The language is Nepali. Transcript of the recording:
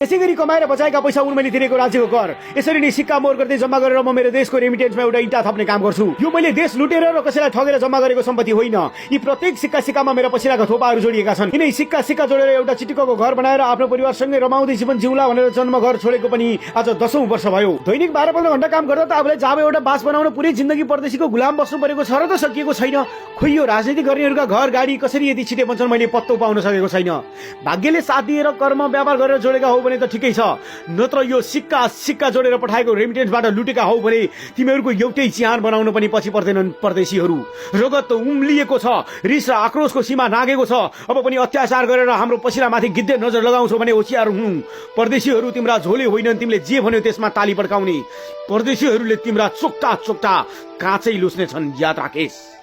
यसै गरी कमाएर बचाएका पैसा हुन् मैले तिरेको राज्यको कर। यसरी नै सिक्का मोर गर्दै जम्मा गरेर म मेरो देशको रेमिटेन्समा एउटा इँटा थप्ने काम गर्छु। यो मैले देश लुटेर र कसैलाई ठगेर जम्मा गरेको सम्पत्ति होइन। यी प्रत्येक सिक्कामा मेरा पसिनाका थोपाहरू जोडिएका छन्। यिनै सिक्का जोडेर एउटा चिटिक्कको घर बनाएर आफ्नो परिवारसँगै रमाउँदै जीवन जिउला भनेर जन्म घर छोडेको पनि आज 10औं वर्ष भयो। दैनिक 12-15 घण्टा काम गर्दा त आफूलाई जाब एउटा बास बनाउन पुरै जिन्दगी परदेशीको गुलाम बस्नु परेको छ र त सकिएको छैन। खोइ यो राजनीति गर्नेहरूका घर गाडी कसरी यति छिटे बन्छन् मैले पत्तो पाउन सकेको छैन। भाग्यले साथ दिएर कर्म व्यापार गरेर जोडेका हो भने त ठिकै छ, नत्र यो सिक्का जोडेर पठाएको रेमिटेन्सबाट लुटेका हौ भने तिमीहरूको एउटै चिहान बनाउन पनि पछि पर्दैनन् परदेशीहरू। रगत उम्लिएको छ, रिस र आक्रोशको सीमा नागेको छ। अब पनि अत्याचार गरेर हाम्रो पसिनामाथि गिद्धे नजर लगाउँछौ भने होशियार हुनु। परदेशीहरू तिम्रा झोले होइनन्, तिमीले जे भन्यो त्यसमा ताली पड्काउने। परदेशीहरूले तिम्रा चोक्टा काँचै लुस्ने छन्, याद राखेस्।